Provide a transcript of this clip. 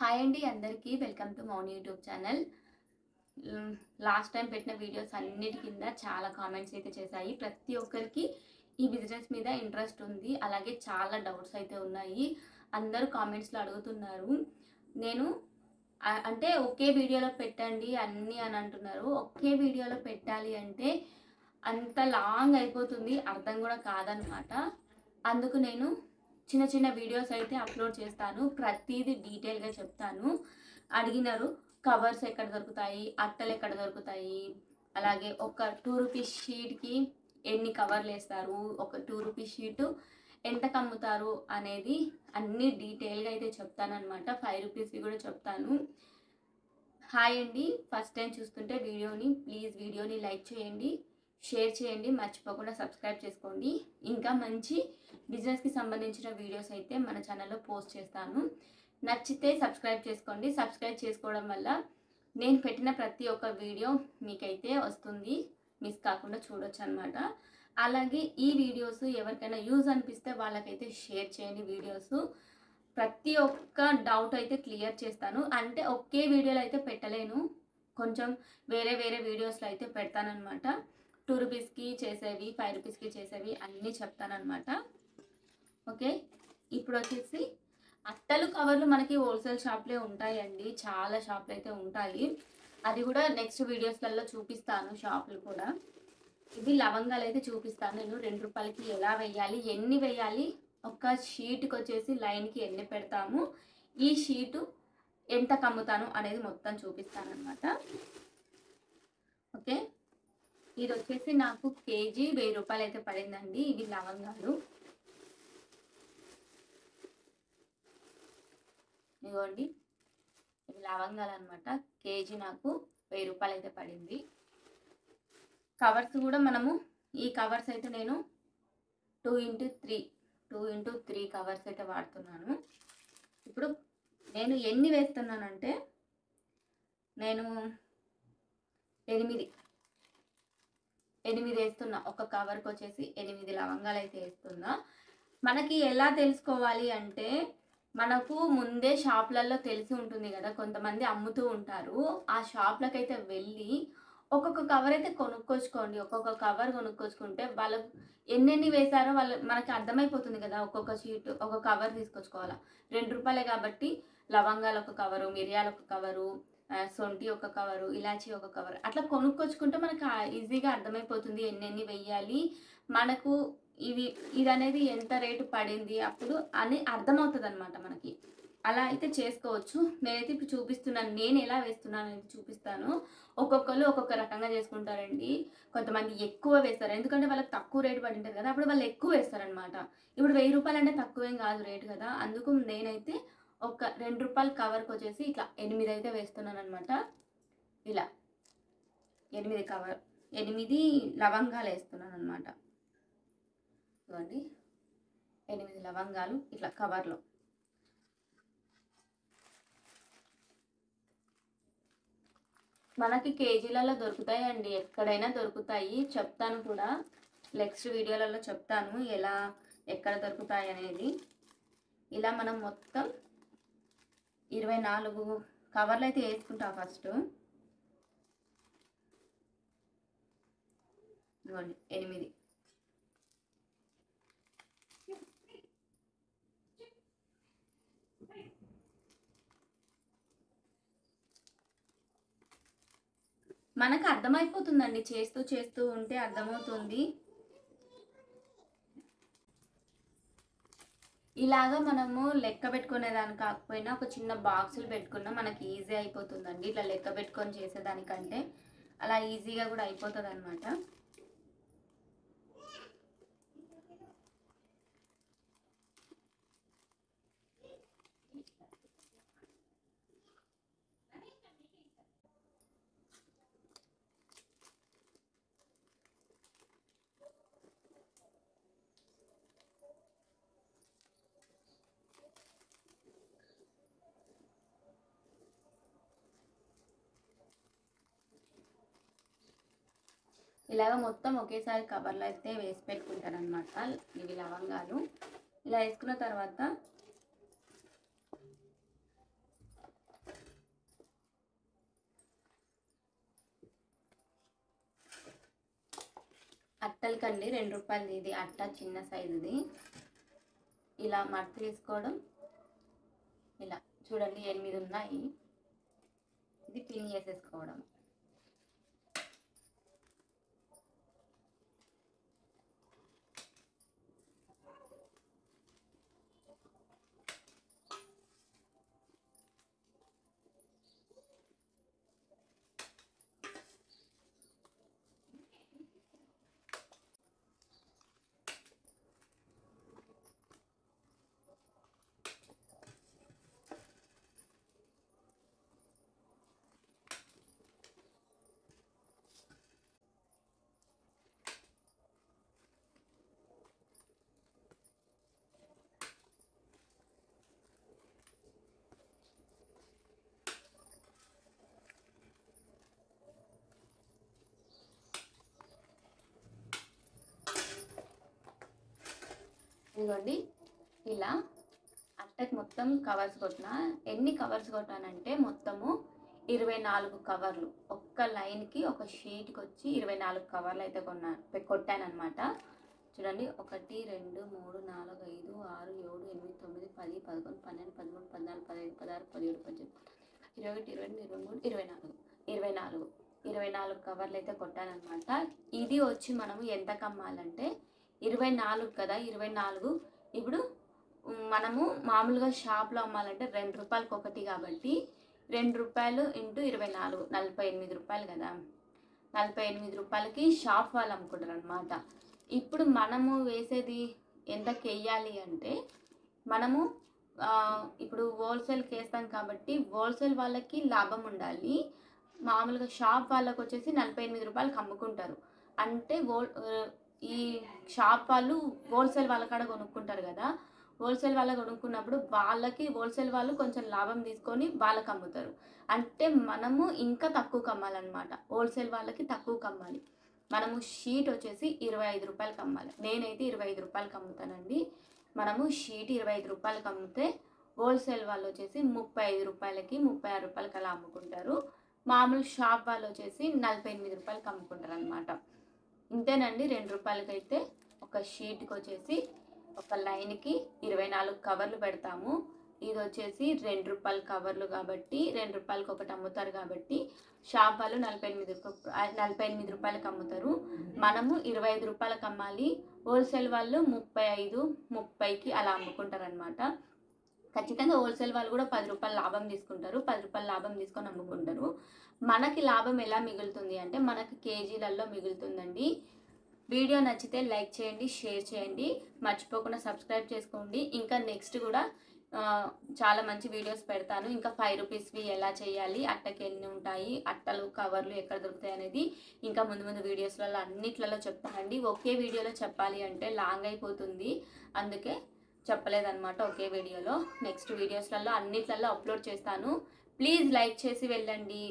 Hi అండి అందరికీ welcome to Mouni YouTube channel. Last time పెట్టిన వీడియోస్ అన్నిటి కింద చాలా కామెంట్స్ అయితే చేశాయి. ప్రతి ఒక్కరికి ఈ బిజినెస్ మీద ఇంట్రెస్ట్ ఉంది, అలాగే చాలా డౌట్స్ అయితే ఉన్నాయి. అందరూ కామెంట్స్లో అడుగుతున్నారు. నేను అంటే ఒకే వీడియోలో పెట్టండి అన్నీ అని అంటున్నారు. ఒకే వీడియోలో పెట్టాలి అంటే అంత లాంగ్ అయిపోతుంది, అర్థం కూడా కాదనమాట. అందుకు నేను చిన్న చిన్న వీడియోస్ అయితే అప్లోడ్ చేస్తాను, ప్రతిదీ డీటెయిల్గా చెప్తాను. అడిగినారు కవర్స్ ఎక్కడ దొరుకుతాయి, అట్టలు ఎక్కడ దొరుకుతాయి, అలాగే ఒక 2 రూపీస్ షీట్కి ఎన్ని కవర్లు వేస్తారు, ఒక 2 రూపీస్ షీటు ఎంత కమ్ముతారు అనేది అన్నీ డీటెయిల్గా అయితే చెప్తానమాట. 5 రూపీస్వి కూడా చెప్తాను. హాయ్ అండి, ఫస్ట్ టైం చూస్తుంటే వీడియోని లైక్ చేయండి, షేర్ చేయండి, మర్చిపోకుండా సబ్స్క్రైబ్ చేసుకోండి. ఇంకా మంచి బిజినెస్కి సంబంధించిన వీడియోస్ అయితే మన ఛానల్లో పోస్ట్ చేస్తాను. నచ్చితే సబ్స్క్రైబ్ చేసుకోండి. సబ్స్క్రైబ్ చేసుకోవడం వల్ల నేను పెట్టిన ప్రతి ఒక్క వీడియో మీకైతే వస్తుంది, మిస్ కాకుండా చూడొచ్చు అనమాట. అలాగే ఈ వీడియోస్ ఎవరికైనా యూజ్ అనిపిస్తే వాళ్ళకైతే షేర్ చేయండి. వీడియోస్ ప్రతి ఒక్క డౌట్ అయితే క్లియర్ చేస్తాను. అంటే ఒకే వీడియోలో అయితే పెట్టలేను, కొంచెం వేరే వేరే వీడియోస్లో అయితే పెడతానమాట. 2 రూపీస్కి చేసేవి, 5 రూపీస్కి చేసేవి అన్నీ చెప్తానమాట. ఓకే, ఇప్పుడు వచ్చేసి అట్టలు కవర్లు మనకి హోల్సేల్ షాప్లే ఉంటాయండి, చాలా షాప్లు అయితే ఉంటాయి. అది కూడా నెక్స్ట్ వీడియోస్లలో చూపిస్తాను, షాపులు కూడా. ఇవి లవంగాలు అయితే చూపిస్తాను నేను. 2 రూపాయలకి ఎలా వేయాలి, ఎన్ని వేయాలి, ఒక షీట్కి వచ్చేసి లైన్కి ఎన్ని పెడతాము, ఈ షీటు ఎంత కమ్ముతాను అనేది మొత్తం చూపిస్తానమాట. ఓకే, ఇది వచ్చేసి నాకు కేజీ 1000 రూపాయలు అయితే పడిందండి. ఇవి లవంగాలు, ఇదిగోండి, ఇవి లవంగాలు అనమాట. కేజీ నాకు 1000 రూపాయలు అయితే పడింది. కవర్స్ కూడా మనము ఈ కవర్స్ అయితే నేను 2x3 కవర్స్ అయితే వాడుతున్నాను. ఇప్పుడు నేను ఎన్ని వేస్తున్నానంటే నేను 8 వేస్తున్నా. ఒక కవర్కి వచ్చేసి 8 లవంగాలు అయితే వేస్తున్నా. మనకి ఎలా తెలుసుకోవాలి అంటే, మనకు ముందే షాప్లలో తెలిసి ఉంటుంది కదా, కొంతమంది అమ్ముతూ ఉంటారు. ఆ షాప్లకు అయితే వెళ్ళి ఒక్కొక్క కవర్ అయితే కొనుక్కొచ్చుకోండి. ఒక్కొక్క కవర్ కొనుక్కొచ్చుకుంటే వాళ్ళు ఎన్నెన్ని వేశారో మనకి అర్థమైపోతుంది కదా. ఒక్కొక్క షీట్ ఒక కవర్ తీసుకొచ్చుకోవాలా. 2 రూపాయలే కాబట్టి లవంగాలు ఒక కవరు, మిరియాలు ఒక కవరు, సొంటి ఒక కవరు, ఇలాచీ ఒక కవర్, అట్లా కొనుక్కొచ్చుకుంటే మనకు ఈజీగా అర్థమైపోతుంది ఎన్నెన్ని వెయ్యాలి, మనకు ఇది అనేది ఎంత రేటు పడింది అప్పుడు అని అర్థమవుతుంది అనమాట మనకి. అలా అయితే చేసుకోవచ్చు. నేనైతే ఇప్పుడు చూపిస్తున్నాను, నేను ఎలా వేస్తున్నాను అనేది చూపిస్తాను. ఒక్కొక్కరు ఒక్కొక్క రకంగా చేసుకుంటారండి. కొంతమంది ఎక్కువ వేస్తారు, ఎందుకంటే వాళ్ళకి తక్కువ రేటు పడి ఉంటుంది కదా, అప్పుడు వాళ్ళు ఎక్కువ వేస్తారనమాట. ఇప్పుడు 1000 రూపాయలు అంటే తక్కువేం కాదు రేటు కదా. అందుకు నేనైతే ఒక 2 రూపాయల కవర్కి వచ్చేసి ఇట్లా 8 అయితే వేస్తున్నాను అనమాట. ఇలా 8 లవంగాలు వేస్తున్నాను అనమాట. చూడండి, 8 లవంగాలు ఇట్లా కవర్లో. మనకి కేజీలలో దొరుకుతాయండి, ఎక్కడైనా దొరుకుతాయి, చెప్తాను కూడా. నెక్స్ట్ వీడియోలలో చెప్తాను ఎలా ఎక్కడ దొరుకుతాయి అనేది. ఇలా మనం మొత్తం 24 కవర్లు అయితే వేసుకుంటా ఫస్ట్. ఇదిగోండి 8. మనకు అర్థమైపోతుందండి, చేస్తూ చేస్తూ ఉంటే అర్థమవుతుంది. ఇలాగా మనము లెక్క పెట్టుకునేదాన్ని కాకపోయినా ఒక చిన్న బాక్సులు పెట్టుకున్నా మనకి ఈజీ అయిపోతుందండి. ఇట్లా లెక్క పెట్టుకొని చేసేదానికంటే అలా ఈజీగా కూడా అయిపోతుంది అనమాట. ఇలాగ మొత్తం ఒకేసారి కవర్లో అయితే వేసి పెట్టుకుంటాను అనమాట. ఇవి లవంగాలు ఇలా వేసుకున్న తర్వాత అట్టలకండి 2 రూపాయలది ఇది అట్ట చిన్న సైజుది. ఇలా మడత తీసుకోవడం, ఇలా చూడండి 8 ఉన్నాయి. ఇది పిన్ చేసేసుకోవడం. ఇదిగోండి ఇలా అట్టకి మొత్తం కవర్స్ కొట్టిన. ఎన్ని కవర్స్ కొట్టానంటే మొత్తము 24 కవర్లు. ఒక్క లైన్కి ఒక షీట్కి వచ్చి 24 కవర్లు అయితే కొట్టానమాట. చూడండి 1 2 3 4 5 6 7 8 9 10 11 12 13 14 15 16 17 18 21 22 23 24 కవర్లు అయితే కొట్టానమాట. ఇది వచ్చి మనము ఎంతకు అమ్మాలంటే 24 కదా, 24 ఇప్పుడు మనము మామూలుగా షాప్లో అమ్మాలంటే 2 రూపాయలకి ఒకటి కాబట్టి 2 రూపాయలు ఇంటూ 24 48 రూపాయలు కదా. 48 రూపాయలకి షాప్ వాళ్ళు అమ్ముకుంటారు అనమాట. ఇప్పుడు మనము వేసేది ఎంతకి వేయాలి అంటే, మనము ఇప్పుడు హోల్సేల్కి వేస్తాం కాబట్టి హోల్సేల్ వాళ్ళకి లాభం ఉండాలి. మామూలుగా షాప్ వాళ్ళకి వచ్చేసి 48 రూపాయలకి అమ్ముకుంటారు. అంటే ఈ షాప్ వాళ్ళు హోల్సేల్ వాళ్ళ కాడ కొనుక్కుంటారు కదా. హోల్సేల్ వాళ్ళకి కొనుక్కున్నప్పుడు వాళ్ళకి హోల్సేల్ వాళ్ళు కొంచెం లాభం తీసుకొని వాళ్ళకి అమ్ముతారు. అంటే మనము ఇంకా తక్కువకి అమ్మాలన్నమాట. హోల్సేల్ వాళ్ళకి తక్కువకి అమ్మాలి. మనము షీట్ వచ్చేసి 25 రూపాయలకి అమ్మాలి. నేనైతే 25 రూపాయలకి అమ్ముతానండి. మనము షీట్ 25 రూపాయలకి అమ్మితే హోల్సేల్ వాళ్ళు వచ్చేసి 35 రూపాయలకి 36 రూపాయలకి అలా అమ్ముకుంటారు. మామూలు షాప్ వాళ్ళు వచ్చేసి 48 రూపాయలకి అమ్ముకుంటారు అనమాట. ఇంతేనండి. 2 రూపాయలకైతే ఒక షీట్కి వచ్చేసి ఒక లైన్కి 24 కవర్లు పెడతాము. ఇది వచ్చేసి 2 రూపాయల కవర్లు కాబట్టి 2 రూపాయలకి ఒకటి అమ్ముతారు కాబట్టి షాప్ వాళ్ళు 48 రూపాయలకి అమ్ముతారు. మనము 25 రూపాయలకి అమ్మాలి. హోల్సేల్ వాళ్ళు 35 30కి అలా అమ్ముకుంటారు అనమాట. ఖచ్చితంగా హోల్సేల్ వాళ్ళు కూడా 10 రూపాయలు లాభం తీసుకుంటారు. 10 రూపాయలు లాభం తీసుకొని అమ్ముకుంటారు. మనకి లాభం ఎలా మిగులుతుంది అంటే మనకి కేజీలలో మిగులుతుందండి. వీడియో నచ్చితే లైక్ చేయండి, షేర్ చేయండి, మర్చిపోకుండా సబ్స్క్రైబ్ చేసుకోండి. ఇంకా నెక్స్ట్ కూడా చాలా మంచి వీడియోస్ పెడతాను. ఇంకా 5 రూపీస్వి ఎలా చేయాలి, అట్టకి ఎన్ని ఉంటాయి, అట్టలు కవర్లు ఎక్కడ దొరుకుతాయి అనేది ఇంకా ముందు వీడియోస్లలో అన్నిట్లలో చెప్తానండి. ఒకే వీడియోలో చెప్పాలి అంటే లాంగ్ అయిపోతుంది, అందుకే చెప్పలేదన్నమాట ఒకే వీడియోలో. నెక్స్ట్ వీడియోస్లలో అన్నిట్లలో అప్లోడ్ చేస్తాను. ప్లీజ్ లైక్ చేసి వెళ్ళండి.